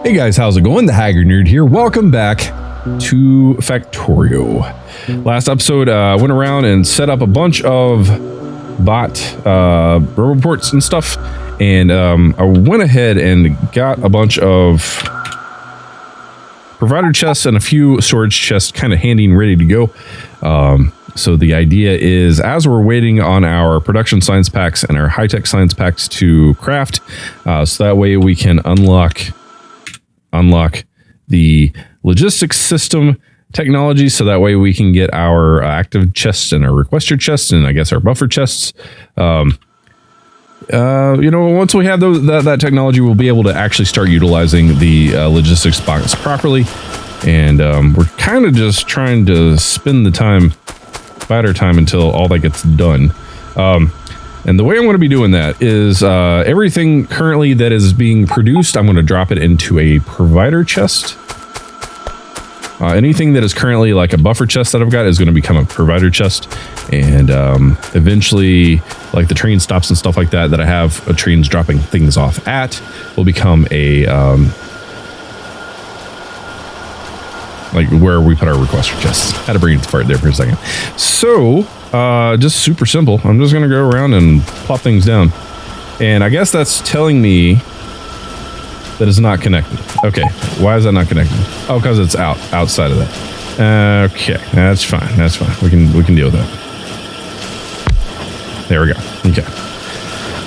Hey guys, how's it going? The Haggard here. Welcome back to Factorio. Last episode, went around and set up a bunch of bot reports and stuff, and I went ahead and got a bunch of provider chests and a few storage chests kind of handy and ready to go. So the idea is, as we're waiting on our production science packs and our high-tech science packs to craft, so that way we can unlock the logistics system technology, so that way we can get our active chests and our requester chests and I guess our buffer chests. Once we have that technology, we'll be able to actually start utilizing the logistics box properly. And we're kind of just trying to spend the time, bide our time until all that gets done. And the way I'm going to be doing that is everything currently that is being produced, I'm going to drop it into a provider chest. Anything that is currently like a buffer chest that I've got is going to become a provider chest. And eventually, like the train stops and stuff like that, that I have trains dropping things off at, will become a, like where we put our requester chests. Had to bring it apart there for a second. So, just super simple. I'm just going to go around and plop things down. And I guess that's telling me that it's not connected. Okay, why is that not connected? Oh, because it's outside of that. Okay, that's fine. That's fine. We can deal with that. There we go. Okay.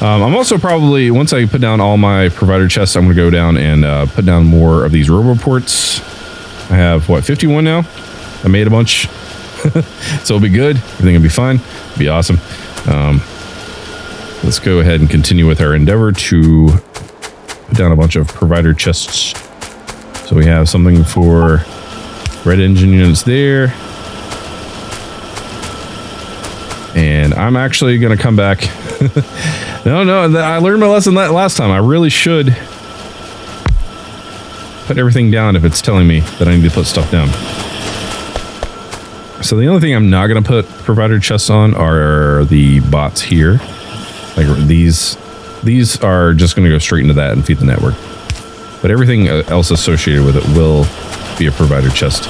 I'm also probably, once I put down all my provider chests, I'm going to go down and put down more of these roboports. I have, 51 now? I made a bunch. So it'll be good. Everything will be fine. It'll be awesome. Let's go ahead and continue with our endeavor to put down a bunch of provider chests. So we have something for red engine units there. And I'm actually going to come back. No, I learned my lesson last time. I really should put everything down if it's telling me that I need to put stuff down. So the only thing I'm not going to put provider chests on are the bots here. Like these are just going to go straight into that and feed the network. But everything else associated with it will be a provider chest.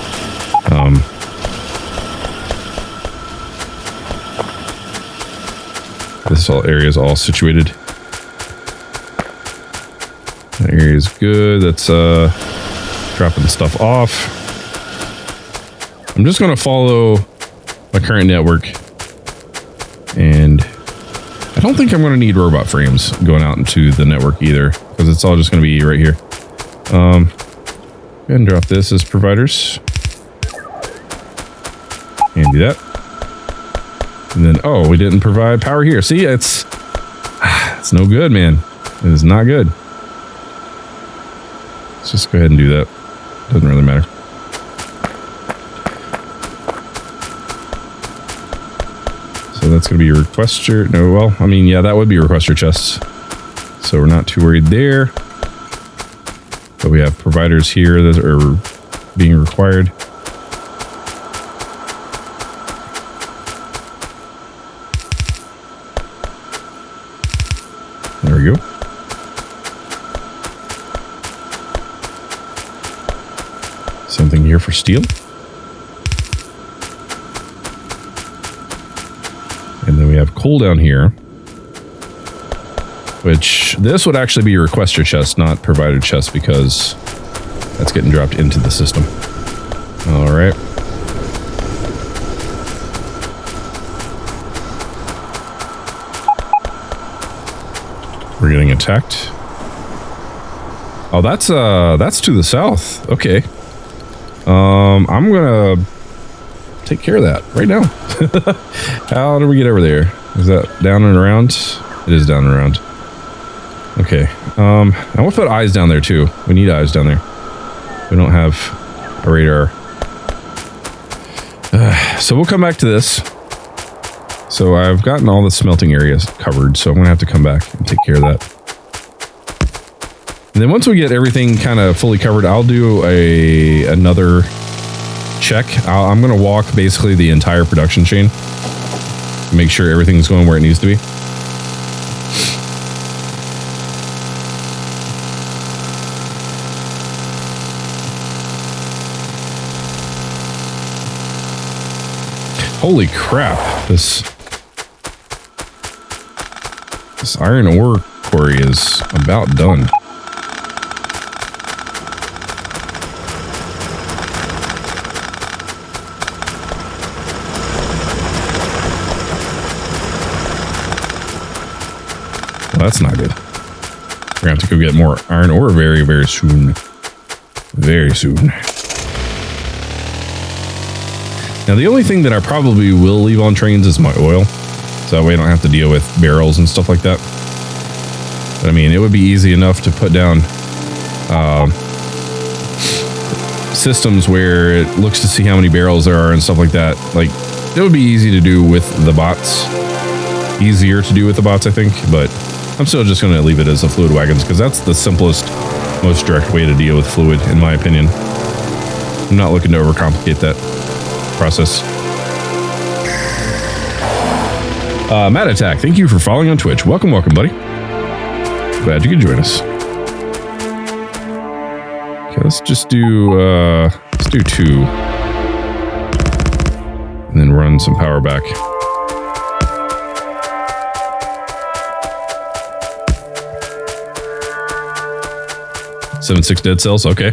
This area is all situated. That area is good. That's dropping stuff off. I'm just going to follow my current network, and I don't think I'm going to need robot frames going out into the network either, because it's all just going to be right here. Go ahead and drop this as providers. And do that. And then, oh, we didn't provide power here. See, it's no good, man. It is not good. Let's just go ahead and do that. Doesn't really matter. So that's going to be a requester. No, well, I mean, yeah, that would be requester chests. So we're not too worried there. But we have providers here that are being required. There we go. Something here for steel. And then we have coal down here, which this would actually be a requester chest, not provider chest, because that's getting dropped into the system. All right. We're getting attacked. Oh, that's to the south. Okay. I'm gonna take care of that right now. How do we get over there? Is that down and around? It is down and around. Okay. I want to put eyes down there too. We need eyes down there. We don't have a radar. So we'll come back to this. So I've gotten all the smelting areas covered, so I'm going to have to come back and take care of that. And then once we get everything kind of fully covered, I'll do another check. I'm going to walk basically the entire production chain. Make sure everything's going where it needs to be. Holy crap. This iron ore quarry is about done. Well, that's not good. We're gonna have to go get more iron ore very, very soon. Very soon. Now, the only thing that I probably will leave on trains is my oil. So that way I don't have to deal with barrels and stuff like that. But I mean, it would be easy enough to put down systems where it looks to see how many barrels there are and stuff like that. Like, it would be easy to do with the bots. Easier to do with the bots, I think. But I'm still just going to leave it as the fluid wagons because that's the simplest, most direct way to deal with fluid, in my opinion. I'm not looking to overcomplicate that process. Matt Attack, thank you for following on Twitch. Welcome, buddy. Glad you could join us. Okay, let's just do 2. And then run some power back. Six dead cells, okay.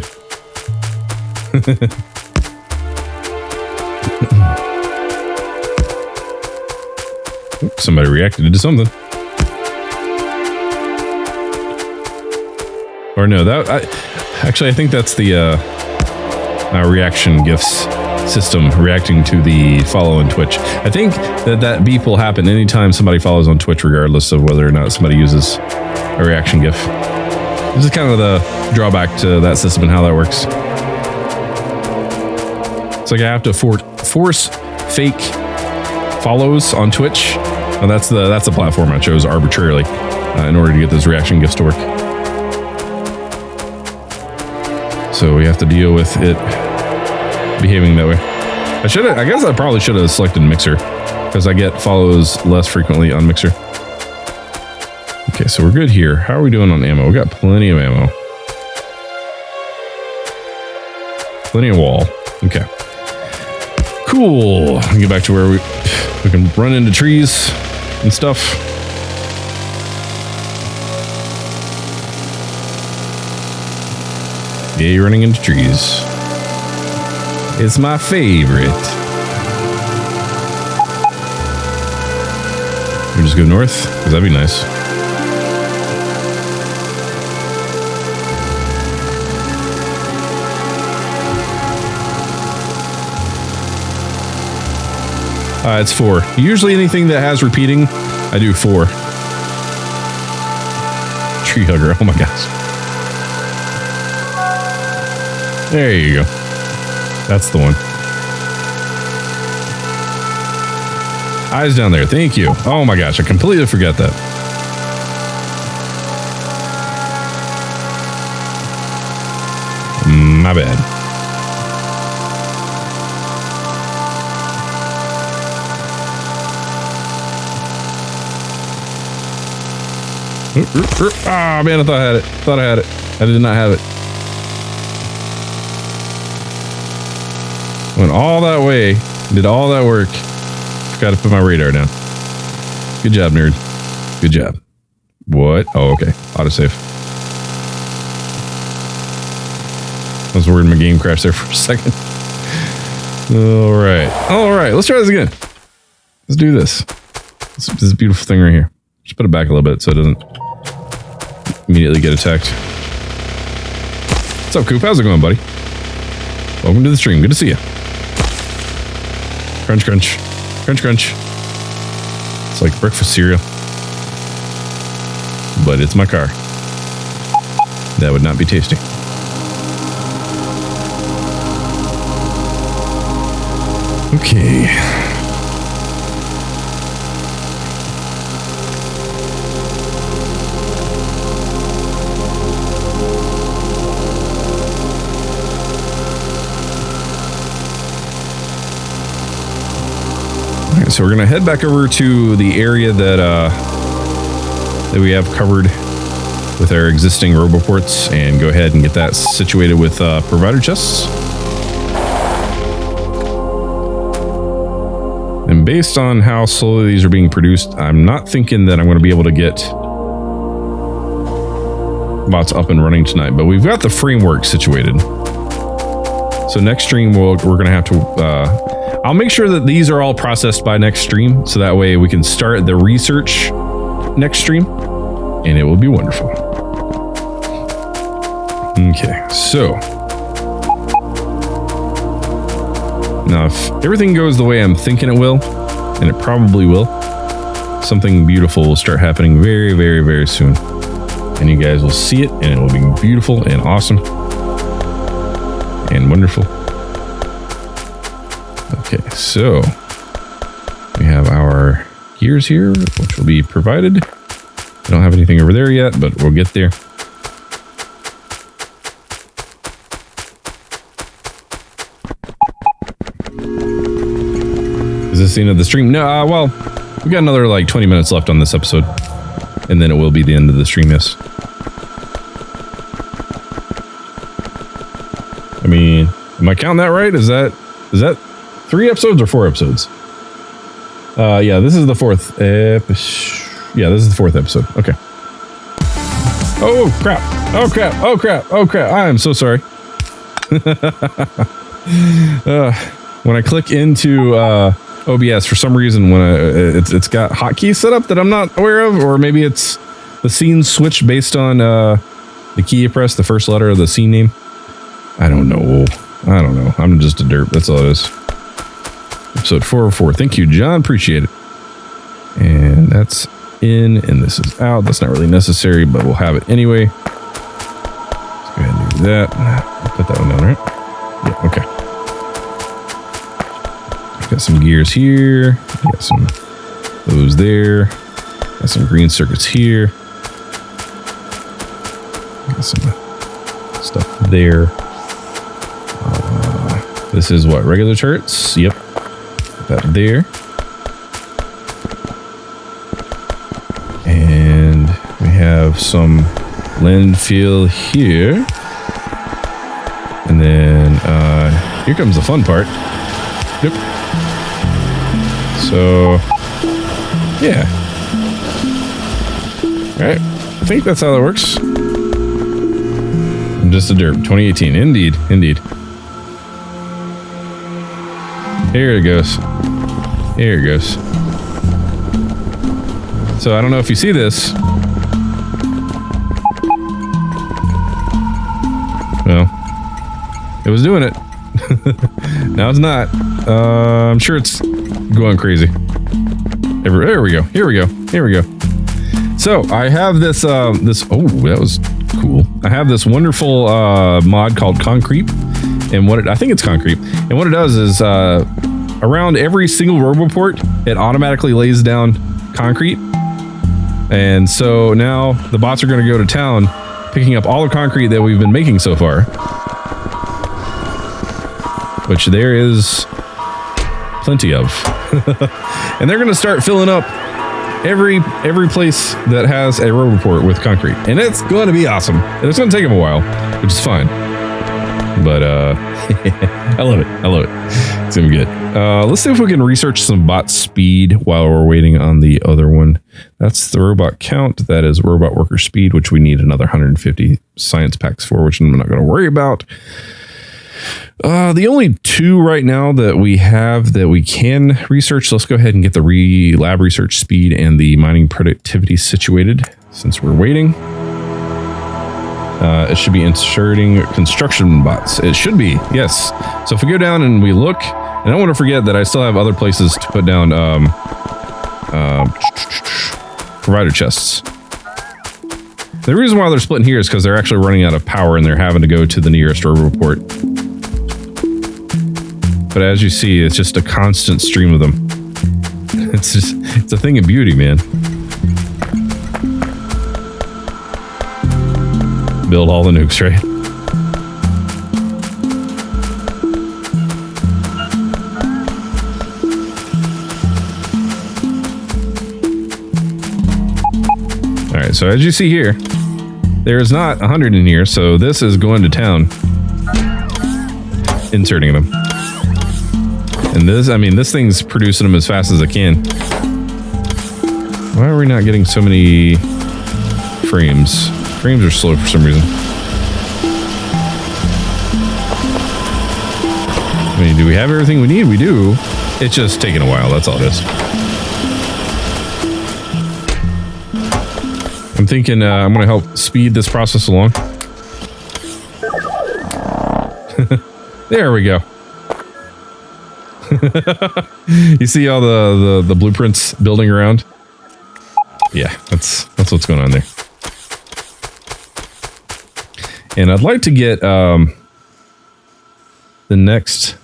Somebody reacted to something. Or no, I think that's the reaction gifts system reacting to the follow on Twitch. I think that beep will happen anytime somebody follows on Twitch, regardless of whether or not somebody uses a reaction gif. This is kind of the drawback to that system and how that works. It's like I have to force fake follows on Twitch. And that's the platform I chose arbitrarily in order to get those reaction gifts to work. So we have to deal with it behaving that way. I guess I probably should have selected Mixer because I get follows less frequently on Mixer. Okay, so we're good here. How are we doing on ammo? We got plenty of ammo. Plenty of wall. Okay. Cool. Get back to where we can run into trees and stuff. Yeah, running into trees. It's my favorite. We just go north, because that'd be nice. It's 4. Usually anything that has repeating, I do 4. Tree hugger, oh my gosh. There you go. That's the one. Eyes down there, thank you. Oh my gosh, I completely forgot that. My bad. Ah, man, I thought I had it. I did not have it. Went all that way, did all that work. Forgot to put my radar down. Good job, nerd. Good job. What? Oh, okay. Autosave. I was worried my game crashed there for a second. All right. Let's try this again. Let's do this. This beautiful thing right here. Just put it back a little bit so it doesn't immediately get attacked. What's up, Coop? How's it going, buddy? Welcome to the stream. Good to see you. Crunch, crunch. Crunch, crunch. It's like breakfast cereal. But it's my car. That would not be tasty. Okay. So we're going to head back over to the area that we have covered with our existing roboports and go ahead and get that situated with provider chests. based on how slowly these are being produced, I'm not thinking that I'm going to be able to get bots up and running tonight, but we've got the framework situated. So next stream, we're going to have to... I'll make sure that these are all processed by next stream, so that way we can start the research next stream, and it will be wonderful. Okay, so... Now, if everything goes the way I'm thinking it will, and it probably will, something beautiful will start happening very, very, very soon. And you guys will see it, and it will be beautiful and awesome and wonderful. Okay, so we have our gears here, which will be provided. I don't have anything over there yet, but we'll get there. Is this the end of the stream? No, well, we got another like 20 minutes left on this episode, and then it will be the end of the stream, yes. I mean, am I counting that right? Is that 3 episodes or 4 episodes? Yeah, this is the 4th. Yeah, this is the 4th episode. Okay. Oh crap! Oh crap! Oh crap! Oh crap! I am so sorry. When I click into OBS, for some reason, when it's got hotkeys set up that I'm not aware of, or maybe it's the scene switched based on the key you press, the first letter of the scene name. I don't know. I'm just a derp. That's all it is. Episode 404. Thank you, John. Appreciate it. And that's in, and this is out. That's not really necessary, but we'll have it anyway. Let's go ahead and do that. I'll put that one down, right? Yeah, okay. Got some gears here. Got some those there. Got some green circuits here. Got some stuff there. This is what, regular turrets? Yep. That there. And we have some landfill here. And then here comes the fun part. Yep. So, yeah. Alright. I think that's how that works. I'm just a derp. 2018. Indeed. Indeed. Here it goes. Here it goes. So I don't know if you see this. Well, it was doing it. Now it's not. I'm sure it's going crazy. There we go. Here we go. Here we go. So I have this. Oh, that was cool. I have this wonderful mod called Concrete. And I think it's Concrete. And what it does is around every single roboport, it automatically lays down concrete. And so now the bots are going to go to town picking up all the concrete that we've been making so far. Which there is plenty of. And they're going to start filling up every place that has a roboport with concrete. And it's going to be awesome. And it's going to take them a while, which is fine. But I love it. I love it. It's gonna be good. Let's see if we can research some bot speed while we're waiting on the other one. That's the robot count. That is robot worker speed, which we need another 150 science packs for, which I'm not going to worry about. The only 2 right now that we have that we can research. Let's go ahead and get the lab research speed and the mining productivity situated since we're waiting. It should be inserting construction bots. It should be, yes. So if we go down and we look, and I don't want to forget that I still have other places to put down provider chests. The reason why they're splitting here is because they're actually running out of power and they're having to go to the nearest roboport. But as you see, it's just a constant stream of them. It's a thing of beauty, man. Build all the nukes, right? All right, so as you see here, there's not 100 in here, so this is going to town, inserting them. And this, I mean, this thing's producing them as fast as it can. Why are we not getting so many frames? Frames are slow for some reason. I mean, do we have everything we need? We do. It's just taking a while. That's all it is. I'm thinking I'm going to help speed this process along. There we go. You see all the blueprints building around? Yeah, that's what's going on there. And I'd like to get the next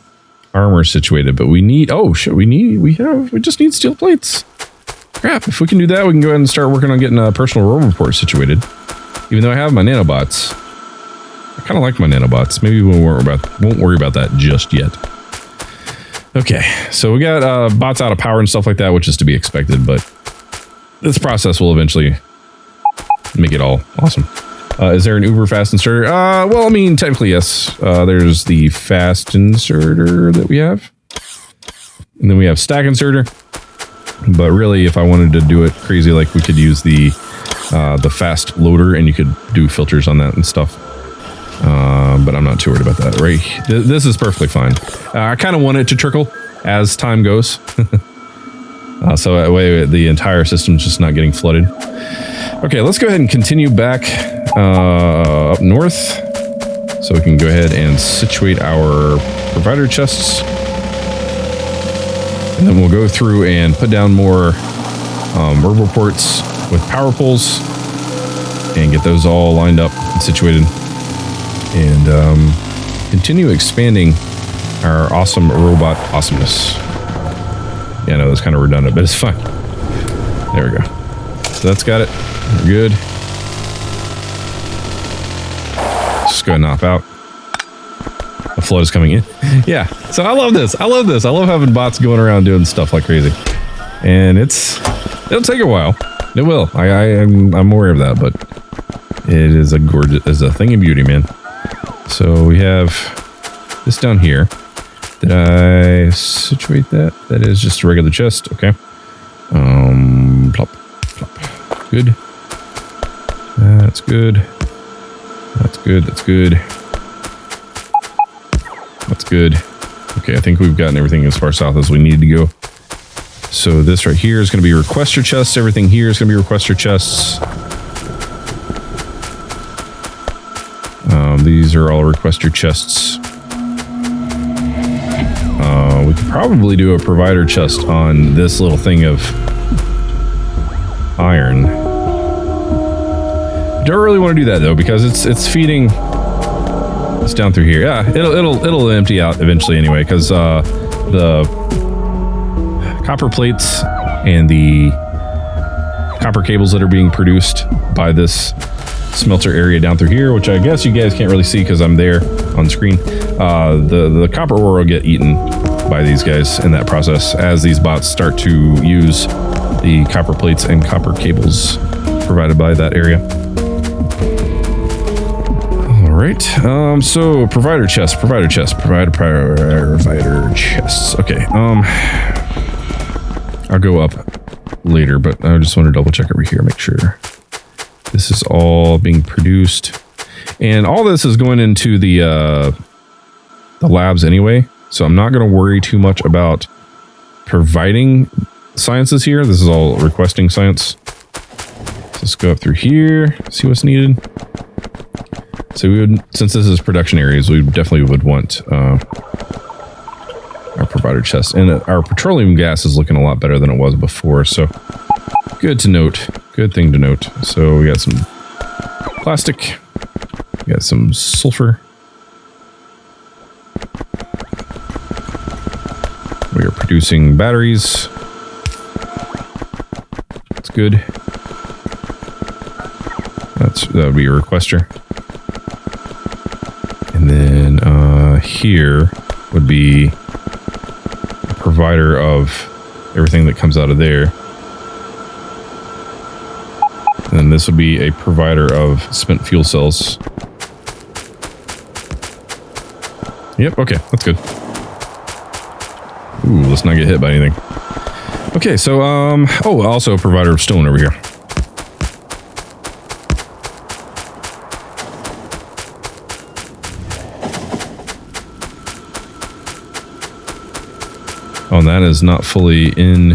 armor situated, but we need, oh shit, we just need steel plates. Crap, if we can do that, we can go ahead and start working on getting a personal roboport situated. Even though I have my nanobots. I kind of like my nanobots. Maybe we won't worry about that just yet. Okay, so we got bots out of power and stuff like that, which is to be expected, but this process will eventually make it all awesome. Is there an uber fast inserter? Well, I mean, technically, yes. There's the fast inserter that we have. And then we have stack inserter. But really, if I wanted to do it crazy, like we could use the fast loader and you could do filters on that and stuff. But I'm not too worried about that, right? This is perfectly fine. I kind of want it to trickle as time goes. So that way the entire system's just not getting flooded. Okay, let's go ahead and continue back up north. So we can go ahead and situate our provider chests. And then we'll go through and put down more roboports with power poles and get those all lined up and situated. And continue expanding our awesome robot awesomeness. Yeah, I know that's kind of redundant, but it's fine. There we go. So that's got it. We're good. Just go ahead and knock out. The flood is coming in. Yeah, so I love this. I love this. I love having bots going around doing stuff like crazy. And it'll take a while. It will. I'm aware of that, but it is a gorgeous, is a thing of beauty, man. So we have this down here. Did I situate that? That is just a regular chest. Okay. Plop, plop. Good. That's good. That's good. That's good. That's good. Okay, I think we've gotten everything as far south as we need to go. So this right here is going to be requester chests. Everything here is going to be requester chests. These are all requester chests. We could probably do a provider chest on this little thing of iron. Don't really want to do that though, because it's feeding. It's down through here. Yeah, it'll empty out eventually anyway, because the copper plates and the copper cables that are being produced by this smelter area down through here, which I guess you guys can't really see because I'm there on screen. The copper ore will get eaten by these guys in that process as these bots start to use the copper plates and copper cables provided by that area. All right. So provider chests. Okay. I'll go up later, but I just want to double check over here, make sure this is all being produced, and all this is going into the labs anyway. So I'm not going to worry too much about providing sciences here. This is all requesting science. So let's go up through here, see what's needed. So we would, since this is production areas, we definitely would want our provider chest, and our petroleum gas is looking a lot better than it was before. So good to note. Good thing to note. So we got some plastic. We got some sulfur. We are producing batteries. That's good. That would be a requester. And then here would be a provider of everything that comes out of there. And this would be a provider of spent fuel cells. Yep, okay, that's good. Ooh, let's not get hit by anything. Okay, so, oh, also a provider of stone over here. Oh, and that is not fully in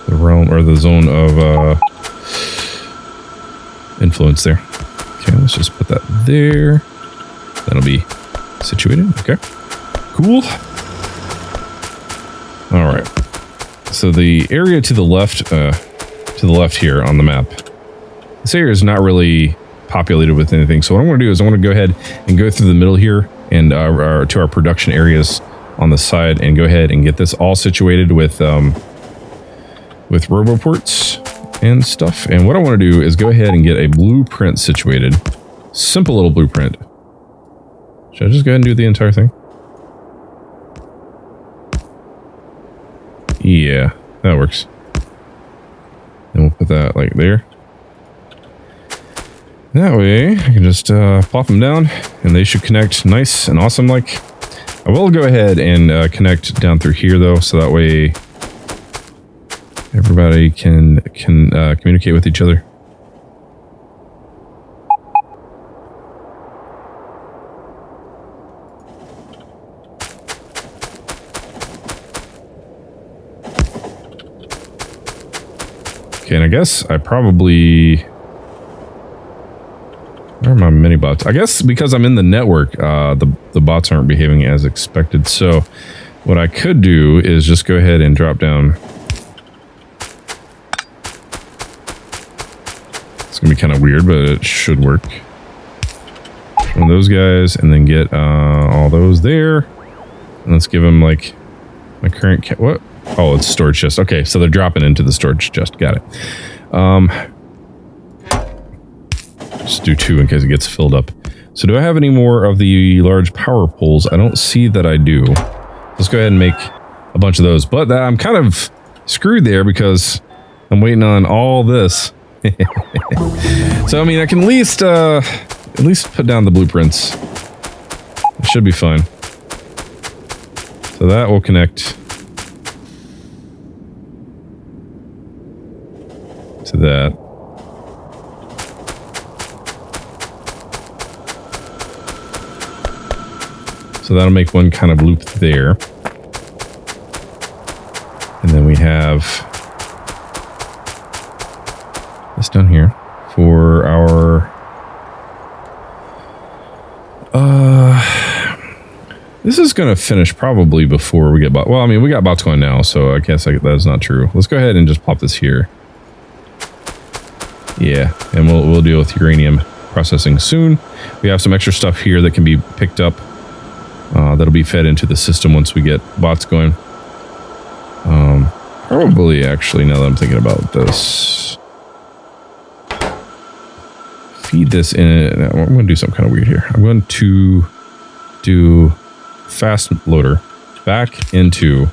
the realm or the zone of influence there. Okay, let's just put that there. That'll be situated. Okay, cool. All right. So the area to the left here on the map, this area is not really populated with anything. So what I'm going to do is I'm going to go ahead and go through the middle here and to our production areas on the side and go ahead and get this all situated with roboports and stuff. And what I want to do is go ahead and get a blueprint situated. Simple little blueprint. Should I just go ahead and do the entire thing? Yeah, that works. And we'll put that like there. That way, I can just plop them down, and they should connect nice and awesome like. I will go ahead and connect down through here, though, so that way everybody can communicate with each other. Okay, and I guess I probably... Where are my mini bots? I guess because I'm in the network, the bots aren't behaving as expected. So what I could do is just go ahead and drop down. It's gonna be kind of weird, but it should work. One of those guys, and then get all those there. And let's give them like my current what? Oh, it's storage chest. Okay, so they're dropping into the storage chest. Got it. Just do 2 in case it gets filled up. So do I have any more of the large power poles? I don't see that I do. Let's go ahead and make a bunch of those. But I'm kind of screwed there because I'm waiting on all this. So I mean, I can at least put down the blueprints. It should be fine. So that will connect to that. So that'll make one kind of loop there. And then we have this down here for our... this is going to finish probably before we get bots. Well, I mean, we got bots going now, so I guess that's not true. Let's go ahead and just pop this here. Yeah, and we'll deal with uranium processing soon. We have some extra stuff here that can be picked up. That'll be fed into the system once we get bots going. Probably, actually, now that I'm thinking about this, feed this in. I'm going to do something kind of weird here. I'm going to do fast loader back into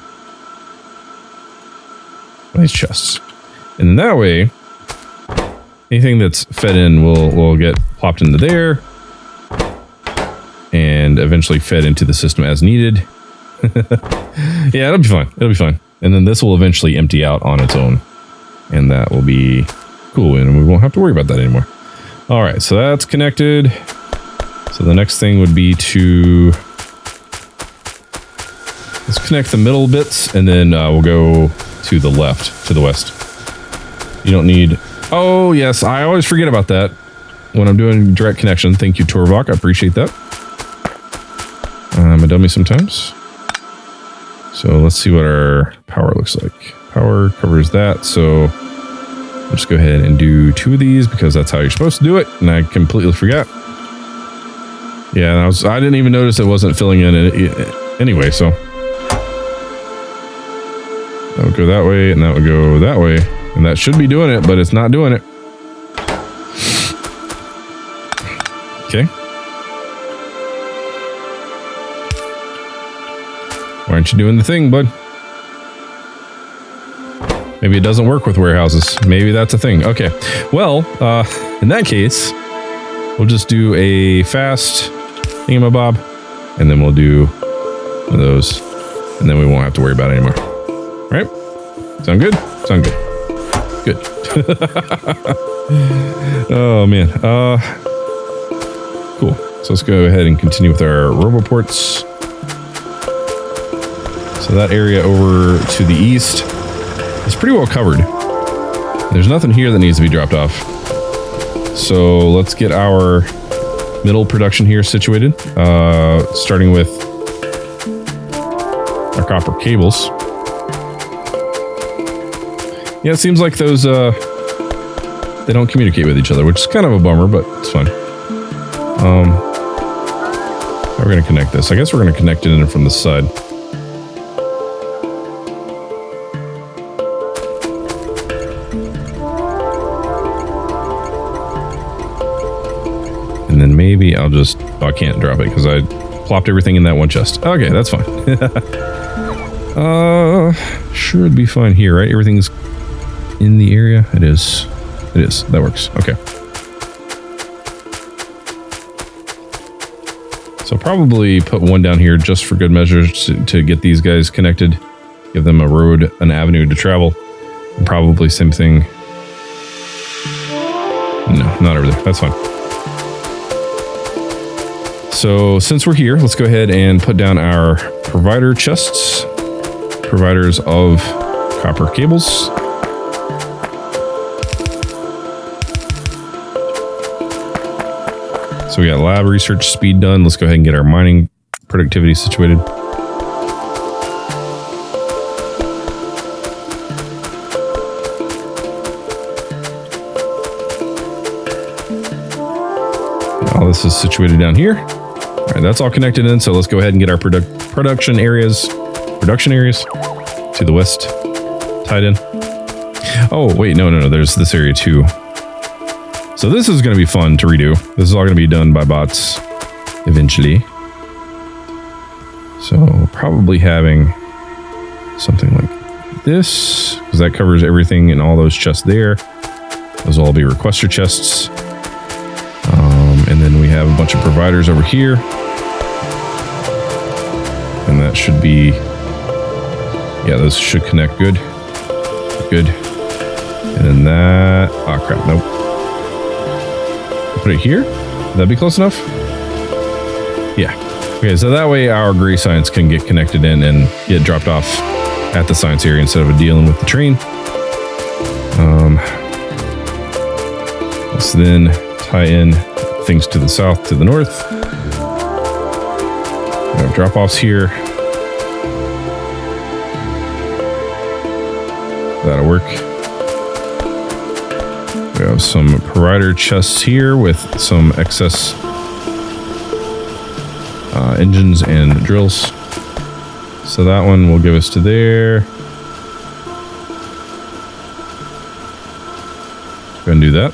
these chests, and that way, anything that's fed in will get plopped into there. And eventually fed into the system as needed. Yeah, it'll be fine. It'll be fine. And then this will eventually empty out on its own. And that will be cool. And we won't have to worry about that anymore. All right, so that's connected. So the next thing would be to... let's connect the middle bits. And then we'll go to the left, to the west. You don't need... oh, yes, I always forget about that when I'm doing direct connection. Thank you, Torvok. I appreciate that. I'm a dummy sometimes. So let's see what our power looks like. Power covers that, so I'll just go ahead and do 2 of these because that's how you're supposed to do it, and I completely forgot. Yeah, I didn't even notice it wasn't filling in anyway, so that would go that way, and that would go that way, and that should be doing it, but it's not doing it. Okay. Why aren't you doing the thing, bud? Maybe it doesn't work with warehouses. Maybe that's a thing. Okay. Well, in that case, we'll just do a fast thingamabob, and then we'll do One of those. And then we won't have to worry about it anymore. Right? Sound good? Sound good. Good. Oh, man. Cool. So let's go ahead and continue with our roboports. So that area over to the east is pretty well covered. There's nothing here that needs to be dropped off. So let's get our middle production here situated, starting with our copper cables. Yeah, it seems like those, they don't communicate with each other, which is kind of a bummer, but it's fine. How are we going to connect this? I guess we're going to connect it in from this side. And then maybe I'll just... Oh, I can't drop it because I plopped everything in that one chest. Okay, that's fine. Should be fine here, right? Everything's in the area. It is. It is. That works. Okay. So probably put one down here just for good measure to get these guys connected. Give them a road, an avenue to travel. And probably same thing. No, not over there. That's fine. So since we're here, let's go ahead and put down our provider chests. Providers of copper cables. So we got lab research speed done. Let's go ahead and get our mining productivity situated. All this is situated down here. All right, that's all connected in. So let's go ahead and get our production areas to the west tied in. Oh, wait, no. There's this area too. So this is going to be fun to redo. This is all going to be done by bots eventually. So probably having something like this, because that covers everything in all those chests there. Those will all be requester chests. And then we have a bunch of providers over here. And that should be, yeah, those should connect good. Good. And then that, oh crap, nope. Put it here. Would that be close enough? Yeah. Okay, so that way our gray science can get connected in and get dropped off at the science area instead of dealing with the train. Let's then tie in things to the south, to the north. We have drop-offs here. That'll work. We have some provider chests here with some excess engines and drills. So that one will give us to there. Go ahead and do that.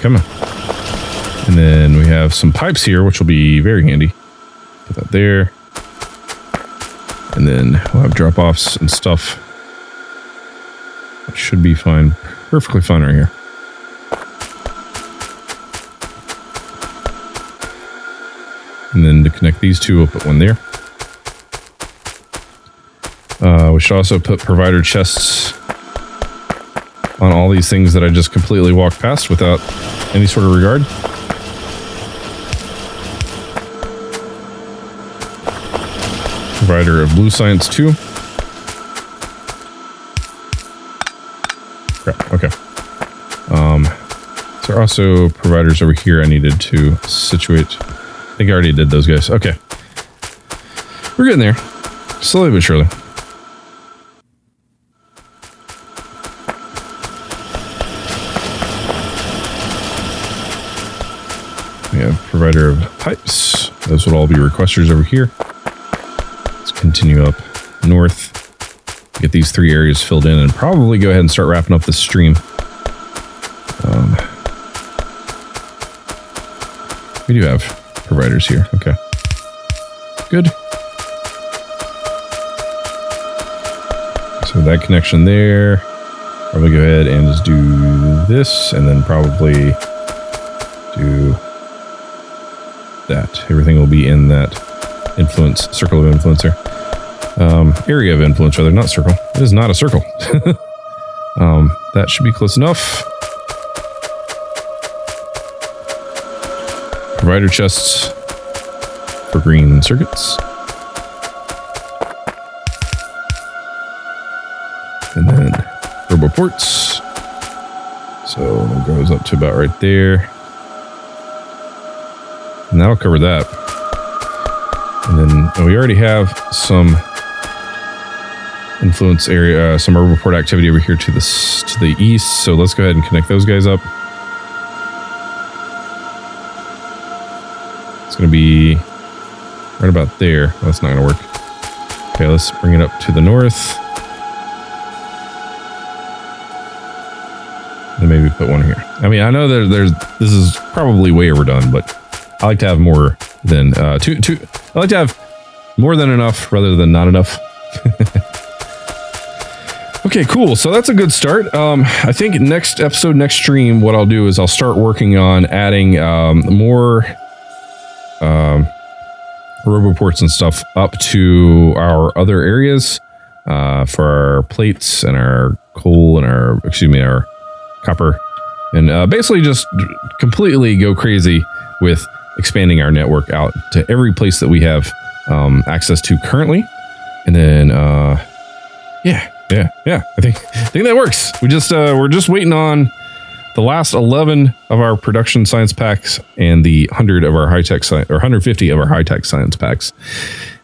Come on. And then we have some pipes here, which will be very handy. Put that there. And then we'll have drop-offs and stuff. It should be fine. Perfectly fine right here. And then to connect these two, we'll put one there. We should also put provider chests on all these things that I just completely walked past without any sort of regard. Provider of blue science 2. Crap, okay. So there are also providers over here I needed to situate. I think I already did those guys. Okay. We're getting there. Slowly but surely. We have provider of pipes. Those would all be requesters over here. Let's continue up north. Get these three areas filled in and probably go ahead and start wrapping up the stream. We do have providers here. Okay. Good. So that connection there. Probably go ahead and just do this and then probably do everything will be in that influence, circle of influence there. Area of influence, rather, not circle. It is not a circle. That should be close enough. Provider chests for green circuits. And then turbo ports. So it goes up to about right there. And that'll cover that. And then we already have some influence area, some turbo port activity over here to the east. So let's go ahead and connect those guys up. It's going to be right about there. Well, that's not going to work. Okay, let's bring it up to the north. And maybe put one here. I mean, I know this is probably way overdone, but I like to have more than I like to have more than enough rather than not enough. Okay, cool. So that's a good start. I think next episode, next stream, what I'll do is I'll start working on adding more roboports and stuff up to our other areas for our plates and our coal and our copper, and basically just completely go crazy with expanding our network out to every place that we have access to currently. And then yeah, I think that works. We're just waiting on the last 11 of our production science packs and the 100 of our high-tech science, or 150 of our high-tech science packs.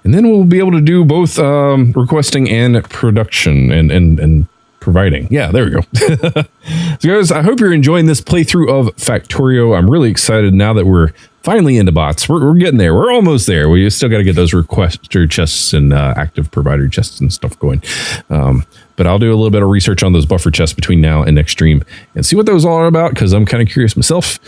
And then we'll be able to do both requesting and production and providing. Yeah, there we go. So guys, I hope you're enjoying this playthrough of Factorio. I'm really excited now that we're finally into bots. We're getting there. We're almost there. We still got to get those requester chests and active provider chests and stuff going. But I'll do a little bit of research on those buffer chests between now and next stream and see what those all are about, because I'm kind of curious myself.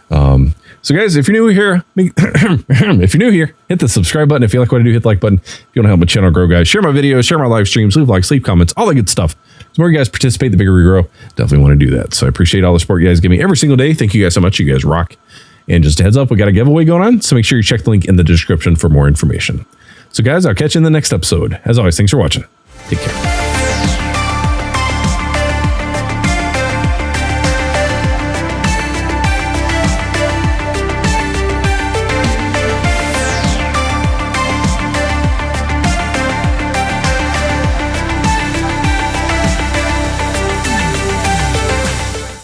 So guys, if you're new here, hit the subscribe button. If you like what I do, hit the like button. If you want to help my channel grow, guys, share my videos, share my live streams, leave likes, leave comments, all that good stuff. The more you guys participate, the bigger we grow. Definitely want to do that. So I appreciate all the support you guys give me every single day. Thank you guys so much. You guys rock. And just a heads up, we got a giveaway going on, so make sure you check the link in the description for more information. So guys, I'll catch you in the next episode. As always, thanks for watching. Take care.